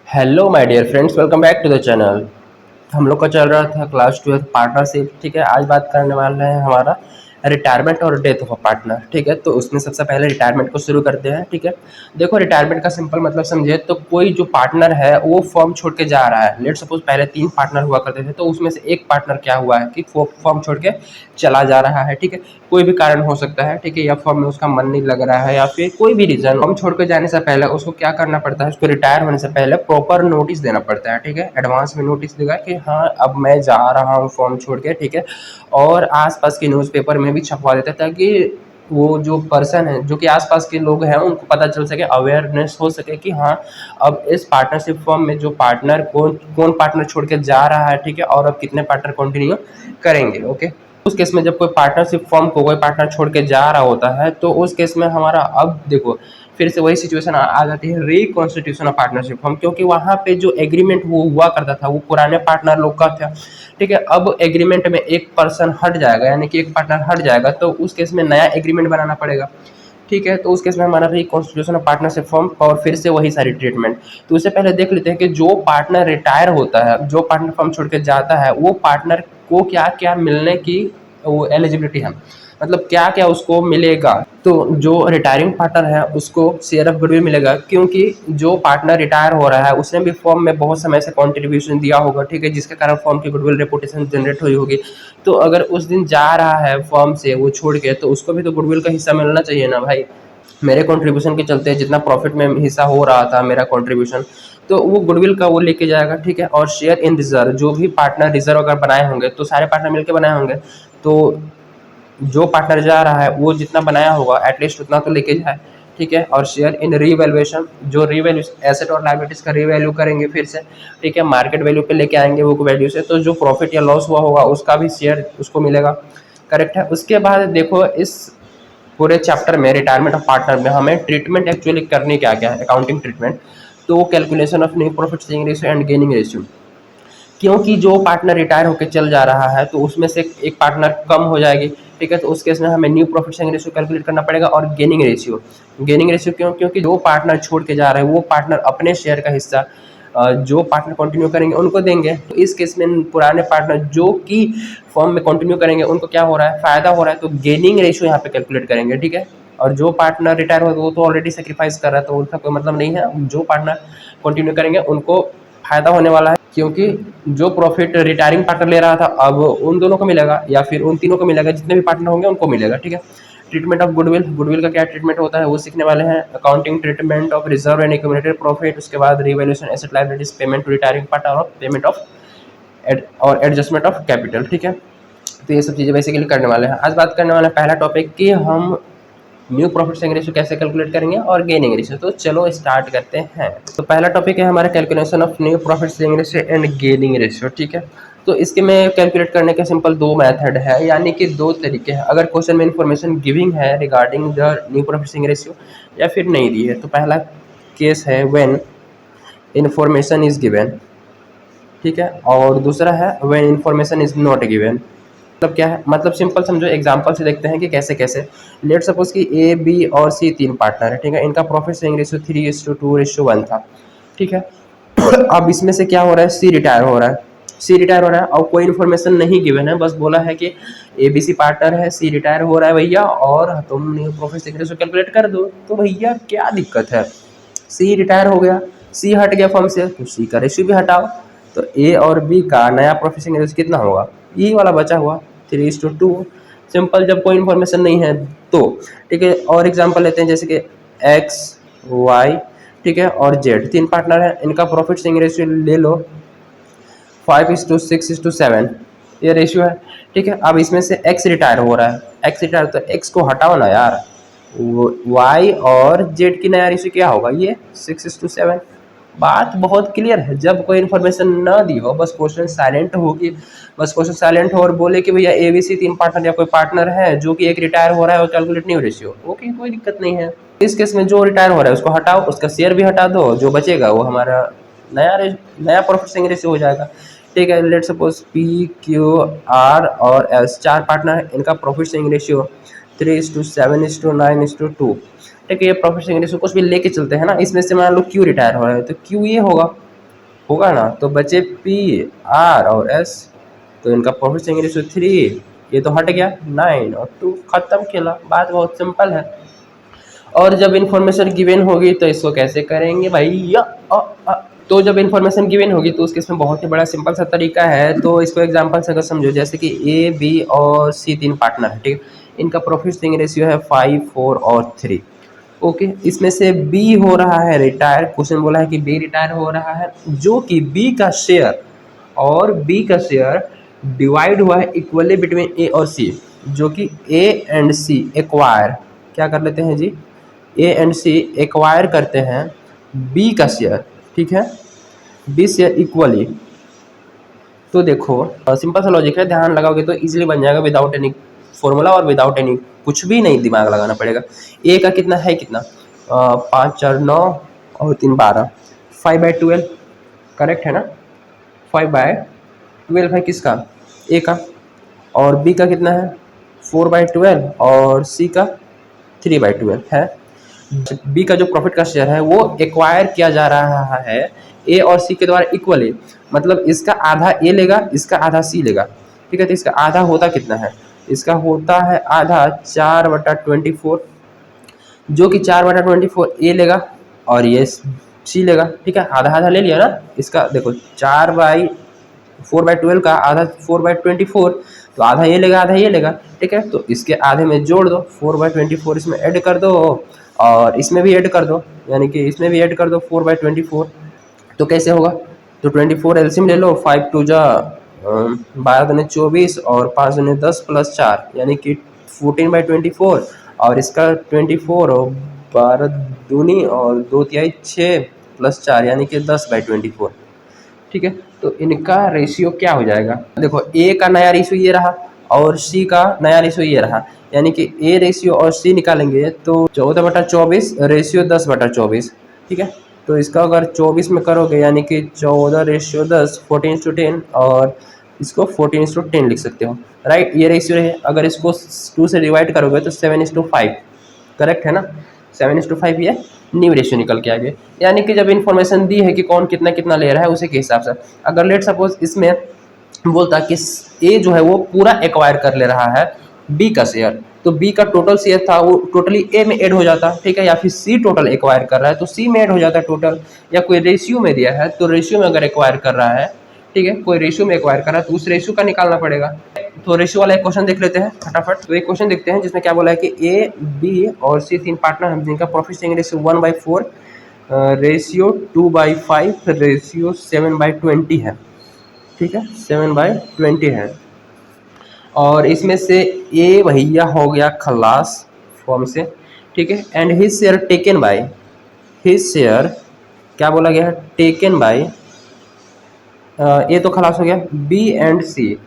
Hello my dear friends, welcome back to the channel. हम लोग का चल रहा था क्लास 12 पार्टनरशिप। ठीक है, आज बात करने वाले हैं हमारा रिटायरमेंट और डेथ ऑफ अ पार्टनर। ठीक है, तो उसमें सबसे पहले रिटायरमेंट को शुरू करते हैं। ठीक है, देखो रिटायरमेंट का सिंपल मतलब समझे तो कोई जो पार्टनर है वो फॉर्म छोड़ के जा रहा है। लेट सपोज पहले 3 पार्टनर हुआ करते थे, तो उसमें से एक पार्टनर क्या हुआ है कि फॉर्म छोड़ के चला जा रहा है। ठीक है, कोई भी कारण हो सकता है। ठीक है, या फॉर्म में उसका मन नहीं लग रहा है या फिर कोई भी रीजन। फॉर्म छोड़ के जाने से पहले उसको क्या करना पड़ता है, उसको रिटायर होने से पहले प्रॉपर नोटिस देना पड़ता है। ठीक है, एडवांस में नोटिस देगा कि हाँ अब मैं जा रहा हूँ फॉर्म छोड़ के। ठीक है, और आसपास के न्यूज़पेपर में भी छपवा देता है ताकि वो जो पर्सन है, जो कि आसपास के लोग हैं, उनको पता चल सके, अवेयरनेस हो सके कि हाँ अब इस पार्टनरशिप फॉर्म में जो पार्टनर कौन पार्टनर छोड़ के जा रहा है। ठीक है, और अब कितने पार्टनर कंटिन्यू करेंगे। ओके, उस केस में जब कोई पार्टनरशिप फॉर्म को कोई पार्टनर छोड़ के जा रहा होता है, तो उस केस में हमारा अब देखो फिर से वही सिचुएशन आ जाती है, रिकॉन्स्टिट्यूशन ऑफ पार्टनरशिप फॉर्म, क्योंकि वहाँ पे जो एग्रीमेंट वो हुआ करता था वो पुराने पार्टनर लोग का था। ठीक है, अब एग्रीमेंट में एक पर्सन हट जाएगा, यानी कि एक पार्टनर हट जाएगा, तो उस केस में नया एग्रीमेंट बनाना पड़ेगा। ठीक है, तो उस केस में हमारा रिकॉन्स्टिट्यूशन ऑफ पार्टनरशिप फॉर्म और फिर से वही सारी ट्रीटमेंट। तो उससे पहले देख लेते हैं कि जो पार्टनर रिटायर होता है, जो पार्टनर फॉर्म छोड़ के जाता है, वो पार्टनर को क्या क्या मिलने की वो एलिजिबिलिटी है, मतलब क्या क्या उसको मिलेगा। तो जो रिटायरिंग पार्टनर है उसको शेयर ऑफ गुडविल मिलेगा, क्योंकि जो पार्टनर रिटायर हो रहा है उसने भी फॉर्म में बहुत समय से कंट्रीब्यूशन दिया होगा। ठीक है, जिसके कारण फॉर्म की गुडविल रेपुटेशन जनरेट हुई होगी। तो अगर उस दिन जा रहा है फॉर्म से वो छोड़ के, तो उसको भी तो गुडविल का हिस्सा मिलना चाहिए ना भाई। मेरे कंट्रीब्यूशन के चलते जितना प्रॉफिट में हिस्सा हो रहा था मेरा कंट्रीब्यूशन, तो वो गुडविल का वो लेके जाएगा। ठीक है, और शेयर इन रिजर्व, जो भी पार्टनर रिजर्व अगर बनाए होंगे तो सारे पार्टनर मिलकर बनाए होंगे, तो जो पार्टनर जा रहा है वो जितना बनाया होगा एटलीस्ट उतना तो लेके जाए। ठीक है, और शेयर इन रीवैल्यूएशन, जो रीवैल्यू एसेट और लायबिलिटीज का रीवैल्यू करेंगे फिर से। ठीक है, मार्केट वैल्यू पे लेके आएंगे वो वैल्यू से, तो जो प्रॉफिट या लॉस हुआ होगा उसका भी शेयर उसको मिलेगा। करेक्ट है। उसके बाद देखो इस पूरे चैप्टर में रिटायरमेंट ऑफ पार्टनर में हमें ट्रीटमेंट एक्चुअली करनी क्या क्या है, अकाउंटिंग ट्रीटमेंट। तो calculation of new profit sharing ratio and gaining ratio, क्योंकि जो पार्टनर रिटायर होकर चल जा रहा है तो उसमें से एक पार्टनर कम हो जाएगी। ठीक है, तो उस केस में हमें new profit sharing ratio calculate करना पड़ेगा। और गेनिंग रेशियो, गेनिंग रेशियो क्यों, क्योंकि जो पार्टनर छोड़ के जा रहे हैं वो पार्टनर अपने शेयर का हिस्सा जो पार्टनर कंटिन्यू करेंगे उनको देंगे। तो इस केस में पुराने पार्टनर जो कि फॉर्म में कंटिन्यू करेंगे उनको क्या हो रहा है, फायदा हो रहा है, तो गेनिंग रेशियो यहाँ पे कैलकुलेट करेंगे। ठीक है, और जो पार्टनर रिटायर हो वो तो ऑलरेडी सेक्रीफाइस कर रहा है, तो उनका कोई मतलब नहीं है। जो पार्टनर कंटिन्यू करेंगे उनको फायदा होने वाला है, क्योंकि जो प्रॉफिट रिटायरिंग पार्टनर ले रहा था अब उन दोनों को मिलेगा या फिर उन तीनों को मिलेगा, जितने भी पार्टनर होंगे उनको मिलेगा। ठीक है, ट्रीटमेंट ऑफ गुडविल, गुडविल का क्या ट्रीटमेंट होता है वो सीखने वाले हैं। Accounting treatment of reserve and accumulated profit, उसके बाद revaluation asset liabilities, payment to retiring partner और पेमेंट ऑफ और एडजस्टमेंट ऑफ कैपिटल। ठीक है, तो ये सब चीज़ें बेसिकली करने वाले हैं। आज बात करने वाले हैं पहला टॉपिक कि हम न्यू प्रॉफिट शेयरिंग रेशियो कैसे कैलकुलेट करेंगे और गेनिंग रेशियो। तो चलो स्टार्ट करते हैं। तो पहला टॉपिक है हमारा calculation of new profit sharing ratio and gaining ratio. ठीक है, तो इसके में कैलकुलेट करने के सिंपल दो मेथड है, यानी कि दो तरीके हैं। अगर क्वेश्चन में इन्फॉर्मेशन गिविंग है regarding the new profit sharing ratio या फिर नहीं दी है, तो पहला केस है व्हेन इन्फॉर्मेशन इज गिवन। ठीक है, और दूसरा है when information is not given. मतलब क्या है, मतलब सिंपल समझो, एग्जांपल से देखते हैं कि कैसे कैसे। लेट सपोज कि ए बी और सी 3 पार्टनर है। ठीक है, इनका प्रॉफिट शेयरिंग रेशियो 3:2:1 था। ठीक है, अब इसमें से क्या हो रहा है, सी रिटायर हो रहा है। सी रिटायर हो रहा है और कोई इन्फॉर्मेशन नहीं गिवन है, बस बोला है कि ए बी सी पार्टनर है, सी रिटायर हो रहा है भैया, और तुम new profit sharing ratio calculate कर दो। तो भैया क्या दिक्कत है, सी रिटायर हो गया, सी हट गया फर्म से, तो सी का रेशियो भी हटाओ। तो ए और बी का नया प्रॉफिट शेयरिंग रेशियो कितना होगा, ये वाला बचा हुआ 3:2। सिंपल, जब कोई इन्फॉर्मेशन नहीं है तो। ठीक है, और एग्जांपल लेते हैं, जैसे कि एक्स वाई, ठीक है, और जेड 3 पार्टनर है, इनका प्रॉफिट शेयरिंग रेशियो ले लो 5:6:7, ये रेशियो है। ठीक है, अब इसमें से एक्स रिटायर हो रहा है, एक्स रिटायर, तो एक्स को हटाओ ना यार, वाई और जेड की नया रेशियो क्या होगा, ये 6:7। बात बहुत क्लियर है। जब कोई इन्फॉर्मेशन ना दी हो, बस क्वेश्चन साइलेंट होगी, बस क्वेश्चन साइलेंट हो और बोले कि भैया ए बी सी 3 पार्टनर या कोई पार्टनर है जो कि एक रिटायर हो रहा है और कैलकुलेट न्यू रेशियो, ओके कोई दिक्कत नहीं है। इस केस में जो रिटायर हो रहा है उसको हटाओ, उसका शेयर भी हटा दो, जो बचेगा वो हमारा नया प्रॉफिट शेयरिंग रेशियो हो जाएगा। ठीक है, let suppose P Q R और एस 4 पार्टनर है, इनका प्रॉफिट शेयरिंग रेशियो 3:7:9:2। ठीक है, ये प्रॉफिट शेयरिंग रेशियो कुछ भी लेके चलते हैं ना, इसमें से मान लो क्यू रिटायर हो रहा है तो क्यू ये होगा। होगा ना, तो बचे पी आर और एस, तो इनका प्रॉफिट शेयरिंग रेशियो 3, ये तो हट गया 9 और 2, खत्म खेला। बात बहुत सिंपल है। और जब इन्फॉर्मेशन गिवन होगी तो इसको कैसे करेंगे भैया? तो जब इन्फॉर्मेशन गिवन होगी तो उसके इसमें बहुत ही बड़ा सिंपल सा तरीका है। तो इसको एग्जांपल से अगर समझो, जैसे कि ए बी और सी 3 पार्टनर है, ठीक है। इनका प्रॉफिट शेयरिंग रेशियो है 5, 4 और 3। ओके, इसमें से बी हो रहा है रिटायर, क्वेश्चन बोला है कि बी रिटायर हो रहा है, जो कि बी का शेयर डिवाइड हुआ है इक्वली बिटवीन ए और सी, जो कि ए एंड सी एक्वायर क्या कर लेते हैं जी, ए एंड सी एक्वायर करते हैं बी का शेयर, ठीक है, बी शेयर इक्वली। तो देखो सिंपल सा लॉजिक है, ध्यान लगाओगे तो इजीली बन जाएगा विदाउट एनी फॉर्मूला और विदाउट एनी कुछ भी नहीं दिमाग लगाना पड़ेगा। ए का कितना है, कितना 5 4 9 और 3 12, 5/12 करेक्ट है ना। 5/12 है किसका, ए का। और बी का कितना है 4/12 और सी का 3/12 है। बी का जो प्रॉफिट का शेयर है वो एक्वायर किया जा रहा है ए और सी के द्वारा इक्वली, मतलब इसका आधा ए लेगा, इसका आधा सी लेगा, ठीक है। तो इसका आधा होता कितना है, इसका होता है आधा 4/24, जो कि 4/24 ए लेगा और ये सी लेगा, ठीक है। आधा आधा ले लिया ना, इसका देखो 4/12 का आधा 4/24, तो आधा ये लेगा आधा ये लेगा, ठीक है। तो इसके आधे में जोड़ दो, 4/24 इसमें ऐड कर दो और इसमें भी ऐड कर दो, यानी कि इसमें भी ऐड कर दो 4/24। तो कैसे होगा, तो 24 एलसीएम ले लो, 5 2 जा 12 दूनी 24 और 5 दूनी 10 प्लस 4 यानी कि 14/24, और इसका 24 और 12 दूनी और 2 तिहाई 6 प्लस 4 यानी कि 10/24, ठीक है। तो इनका रेशियो क्या हो जाएगा, देखो ए का नया रेशियो ये रहा और सी का नया रेशियो ये रहा, यानी कि ए रेशियो और सी निकालेंगे तो 14/24 रेशियो 10/24, ठीक है। तो इसका अगर 24 में करोगे यानी कि 14/10 14:10, और इसको 14:10 लिख सकते हो, राइट। ये रेशियो है, अगर इसको 2 से डिवाइड करोगे तो 7:5, करेक्ट है ना। 7:5 ये न्यू रेशियो निकल के आ गए। यानी कि जब इन्फॉर्मेशन दी है कि कौन कितना कितना ले रहा है उसी के हिसाब से, अगर लेट सपोज इसमें बोलता कि ए जो है वो पूरा एक्वायर कर ले रहा है बी का शेयर, तो बी का टोटल शेयर था वो टोटली ए में ऐड हो जाता, ठीक है। या फिर सी टोटल एक्वायर कर रहा है तो सी में ऐड हो जाता है टोटल, या कोई रेशियो में दिया है तो रेशियो में अगर एक्वायर कर रहा है, ठीक है, कोई रेशियो में एक्वायर कर रहा है तो उस रेशियो का निकालना पड़ेगा। तो रेशियो वाला एक क्वेश्चन देख लेते हैं फटाफट। तो एक क्वेश्चन देखते हैं जिसमें क्या बोला है कि ए बी और सी 3 पार्टनर हैं जिनका profit sharing ratio 1/4 ratio 2/5 ratio 7/20 है, ठीक है, 7/20 है। और इसमें से ए भैया हो गया खलास फॉर्म से, ठीक है। And his share taken by, his share क्या बोला गया है, टेकन बाय, ए तो खलास हो गया, बी एंड सी,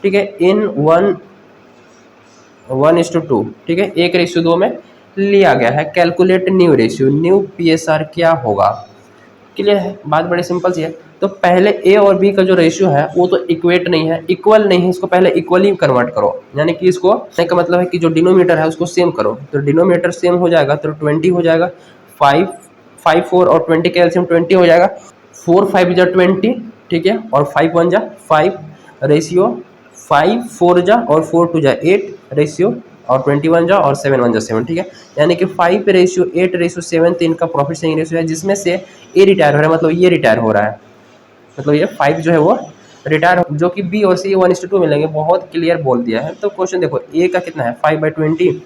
ठीक है, इन 1:2, ठीक है, 1:2 में लिया गया है। Calculate new ratio, new PSR क्या होगा, क्लियर है, बात बड़ी सिंपल सी है। तो पहले ए और बी का जो रेशियो है वो तो इक्वेट नहीं है, इक्वल नहीं है, इसको पहले इक्वली कन्वर्ट करो, यानी कि इसको का मतलब है कि जो डिनोमीटर है उसको सेम करो। तो डिनोमीटर सेम हो जाएगा तो 20 हो जाएगा, 5 5 4 और 20 का एलसीएम 20 हो जाएगा, 4 5 जा 20, ठीक है, और 5 1 जा 5 रेशियो 5 4 जा और 4 2 जा 8 रेशियो और 21 जा और 7 1 जा 7, ठीक है। यानी कि 5:8:7 3 का प्रॉफिट शेयरिंग रेशियो है, जिसमें से ए रिटायर हो रहा है, मतलब ये रिटायर हो रहा है, मतलब ये 5 जो है वो रिटायर, जो कि बी और सी 1:2 मिलेंगे। बहुत क्लियर बोल दिया है। तो क्वेश्चन देखो ए का कितना है 5/20,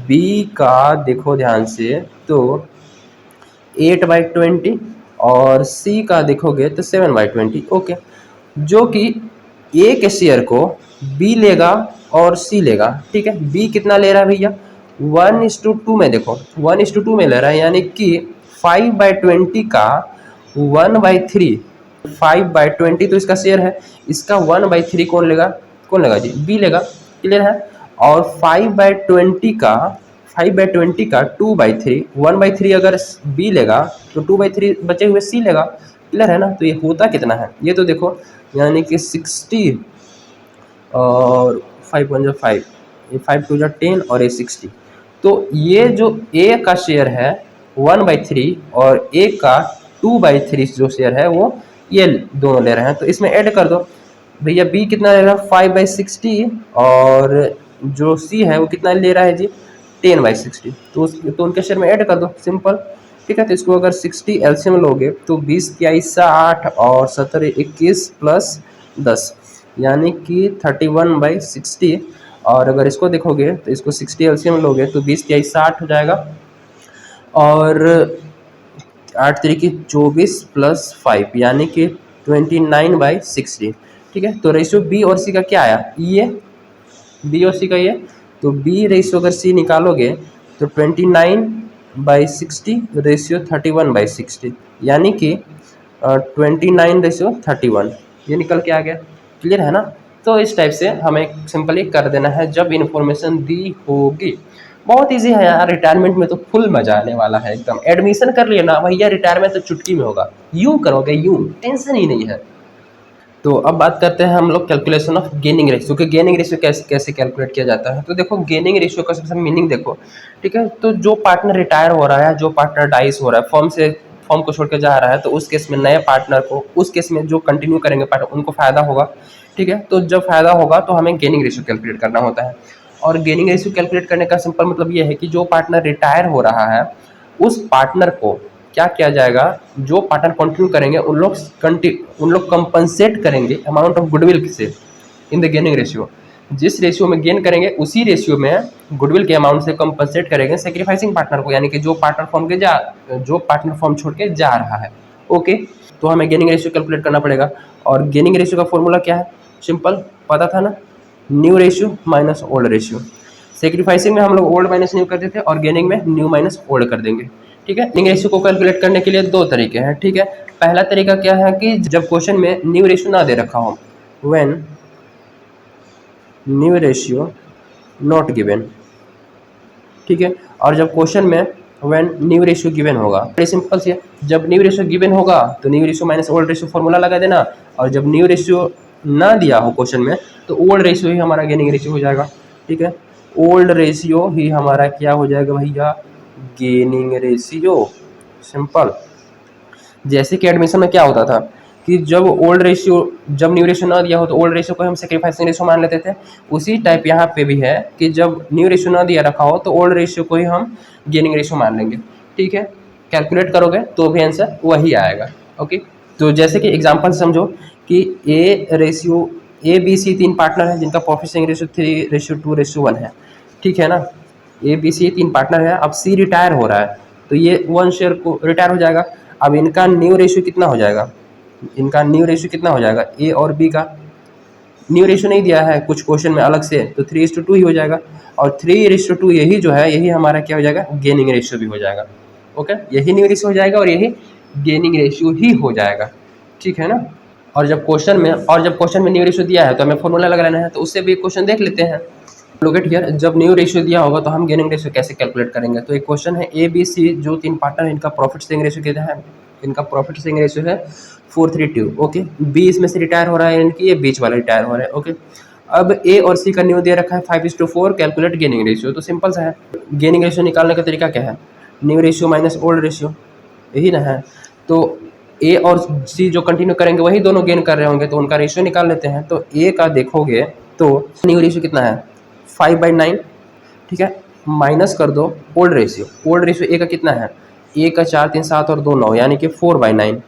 बी का देखो ध्यान से तो 8/20 और सी का देखोगे तो 7/20, ओके। जो कि ए के शेयर को बी लेगा और सी लेगा, ठीक है। बी कितना ले रहा है भैया 1:2 में, देखो 1:2 में ले रहा है, यानी कि 5/20 का 1/3, 5/20 तो इसका शेयर है, इसका 1/3 कौन लेगा जी, बी लेगा, क्लियर है। और 5/20 का 2/3, 1/3 अगर बी लेगा तो 2/3 बचे हुए सी लेगा, क्लियर है ना। तो ये होता कितना है, ये तो देखो यानी कि 60 और 5 1 5, ये 5 2 10 और ये 60। तो ये जो ए का शेयर है 1/3 और ए का 2/3 जो शेयर है वो ये दोनों ले रहे हैं, तो इसमें ऐड कर दो भैया। बी कितना ले रहा है 5/60 और जो सी है वो कितना ले रहा है जी 10/60, तो उनके शेयर में ऐड कर दो, सिंपल। ठीक है, तो इसको अगर 60 एलसीएम लोगे तो 20 तिहाई 8 और 17 21 प्लस 10 यानी कि 31/60। और अगर इसको देखोगे तो इसको 60 एलसीएम लोगे तो 20 तिहाई 60 हो जाएगा और 8 तरीके 24 प्लस 5 यानी कि 29/60। ठीक है, तो रेशियो बी और सी का क्या आया, ये बी और सी का ये, तो बी रेशियो अगर सी निकालोगे तो 29/60 रेशियो 31/60 यानी कि 29/31 ये निकल के आ गया। क्लियर है ना। तो इस टाइप से हमें सिंपली कर देना है जब इन्फॉर्मेशन दी होगी। बहुत इजी है यार, रिटायरमेंट में तो फुल मजा आने वाला है एकदम। एडमिशन कर लिया ना भैया, रिटायरमेंट तो चुटकी में होगा, यूं करोगे यूं, टेंशन ही नहीं है। तो अब बात करते हैं हम लोग कैलकुलेशन ऑफ गेनिंग रेशियो कि गेनिंग रेशियो कैसे कैसे कैलकुलेट किया जाता है। तो देखो गेनिंग रेशियो का सबसे मीनिंग देखो। ठीक है, तो जो पार्टनर रिटायर हो रहा है, जो पार्टनर डाइस हो रहा है, फॉर्म को छोड़ के जा रहा है, तो उस केस में नए पार्टनर को, उस केस में जो कंटिन्यू करेंगे पार्टनर उनको फायदा होगा। ठीक है, तो जब फायदा होगा तो हमें गेनिंग रेशियो कैलकुलेट करना होता है। और गेनिंग रेशियो कैलकुलेट करने का सिंपल मतलब ये है कि जो पार्टनर रिटायर हो रहा है उस पार्टनर को क्या किया जाएगा, जो पार्टनर कंटिन्यू करेंगे उन लोग कंपनसेट करेंगे अमाउंट ऑफ गुडविल से इन द गेनिंग रेशियो। जिस रेशियो में गेन करेंगे उसी रेशियो में गुडविल के अमाउंट से कंपनसेट करेंगे सेक्रीफाइसिंग पार्टनर को, यानी कि जो पार्टनर फॉर्म छोड़ के जा रहा है। ओके, तो हमें गेनिंग रेशियो कैलकुलेट करना पड़ेगा। और गेनिंग रेशियो का फॉर्मूला क्या है, सिंपल पता था ना, new ratio minus old ratio. Sacrificing में हम लोग ओल्ड माइनस न्यू करते थे और गेनिंग में न्यू माइनस ओल्ड कर देंगे। ठीक है, गेनिंग रेशियो को कैलकुलेट करने के लिए दो तरीके हैं। ठीक है, पहला तरीका क्या है कि जब क्वेश्चन में न्यू रेशियो ना दे रखा हो, when new ratio not given. ठीक है, और जब क्वेश्चन में व्हेन न्यू रेशियो गिवन होगा, बड़ी सिंपल सी है, जब न्यू रेशियो गिवन होगा तो new ratio minus old ratio formula लगा देना, और जब न्यू रेशियो ना दिया हो क्वेश्चन में तो ओल्ड रेशियो ही हमारा गेनिंग रेशियो हो जाएगा। ठीक है, ओल्ड रेशियो ही हमारा क्या हो जाएगा भैया, गेनिंग रेशियो। सिंपल। जैसे कि एडमिशन में क्या होता था कि जब न्यू रेशियो ना दिया हो तो ओल्ड रेशियो को हम सेक्रीफाइसिंग रेशियो मान लेते थे, उसी टाइप यहाँ पे भी है कि जब न्यू रेशियो ना दिया रखा हो तो ओल्ड रेशियो को ही हम गेनिंग रेशियो मान लेंगे। ठीक है, कैलकुलेट करोगे तो भी आंसर वही आएगा। ओके, तो जैसे कि एग्जाम्पल समझो कि ए बी सी तीन पार्टनर हैं जिनका प्रॉफिट शेयरिंग रेशियो 3:2:1 है। ठीक है ना, ए बी सी तीन पार्टनर है। अब सी रिटायर हो रहा है तो ये 1 शेयर को रिटायर हो जाएगा। अब इनका न्यू रेशियो कितना हो जाएगा, ए और बी का न्यू रेशियो नहीं दिया है कुछ क्वेश्चन में अलग से, तो 3:2 ही हो जाएगा। और 3:2 यही जो है यही हमारा क्या हो जाएगा, गेनिंग रेशियो भी हो जाएगा। ओके, यही न्यू रेशियो हो जाएगा और यही गेनिंग रेशियो ही हो जाएगा। ठीक है ना। और जब क्वेश्चन में न्यू रेशियो दिया है तो हमें फॉर्मूला लगा लेना है, तो उससे भी क्वेश्चन देख लेते हैं। लोकेट हियर, जब न्यू रेशियो दिया होगा तो हम गेनिंग रेशियो कैसे कैलकुलेट करेंगे। तो एक क्वेश्चन है ए बी सी जो तीन पार्टनर है इनका प्रॉफिट शेयरिंग रेशियो कितना है, इनका प्रॉफिट शेयरिंग रेशियो है 4:3:2। ओके, बी इसमें से रिटायर हो रहा है यानी कि ये बीच वाला रिटायर हो रहा है। ओके, अब ए और सी का न्यू दे रखा है 5:4, कैलकुलेट गेनिंग रेशियो। तो सिंपल सा है, गेनिंग रेशियो निकालने का तरीका क्या है, new ratio minus old ratio, यही ना है। तो ए और सी जो कंटिन्यू करेंगे वही दोनों गेन कर रहे होंगे, तो उनका रेशियो निकाल लेते हैं। तो ए का देखोगे तो न्यू रेशियो कितना है 5/9। ठीक है, माइनस कर दो ओल्ड रेशियो ए का कितना है, ए का 4 3 7 और 2 9 यानी कि 4/9।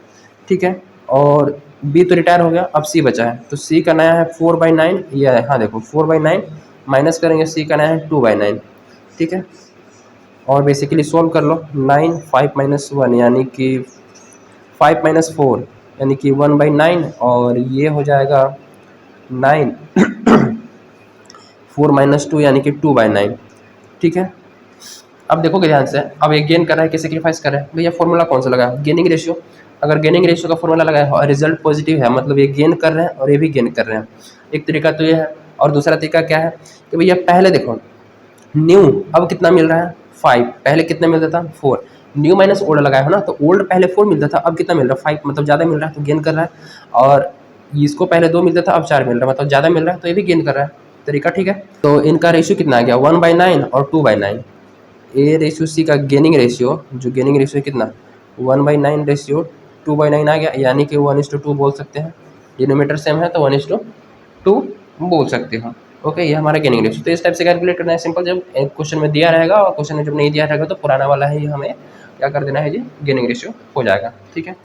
ठीक है, और बी तो रिटायर हो गया, अब सी बचा है, तो सी का नया है 4/9, ये हाँ देखो 4/9 माइनस करेंगे सी का नया है 2/9। ठीक है, और बेसिकली सोल्व कर लो, 9 5 - 1 यानी कि 5 - 4 यानी कि 1/9, और ये हो जाएगा 9 4 - 2 यानी कि 2/9। ठीक है, अब देखोगे ध्यान से, अब ये गेन कर रहा है कि सेक्रीफाइस कर रहा है, भैया फॉर्मूला कौन सा लगा है, गेनिंग रेशियो। अगर गेनिंग रेशियो का फॉर्मूला लगाया है और रिजल्ट पॉजिटिव है मतलब ये गेन कर रहे हैं और ये भी गेन कर रहे हैं, एक तरीका तो ये है। और दूसरा तरीका क्या है कि भैया पहले देखो न्यू अब कितना मिल रहा है 5, पहले कितना मिलता था 4, न्यू माइनस ओल्ड लगाया हो ना, तो ओल्ड पहले 4 मिलता था, अब कितना मिल रहा है 5, मतलब ज़्यादा मिल रहा है तो गेन कर रहा है। और इसको पहले 2 मिलता था अब 4 मिल रहा है, मतलब ज़्यादा मिल रहा है तो ये भी गेन कर रहा है। तरीका ठीक है। तो इनका रेशियो कितना आ गया 1/9 और 2/9। ए रेशियो सी का गेनिंग रेशियो, जो गेनिंग रेशियो कितना 1/9 रेशियो 2/9 आ गया, यानी कि 1:2 बोल सकते हैं। डिनोमीटर सेम है तो 1:2 बोल सकते हो। ओके, ये हमारा गेनिंग रेशियो। तो इस टाइप से कैलकुलेट करना है सिंपल, जब एक क्वेश्चन में दिया रहेगा और क्वेश्चन में जब नहीं दिया रहेगा तो पुराना वाला ही हमें क्या कर देना है जी, गेनिंग रेशियो हो जाएगा। ठीक है।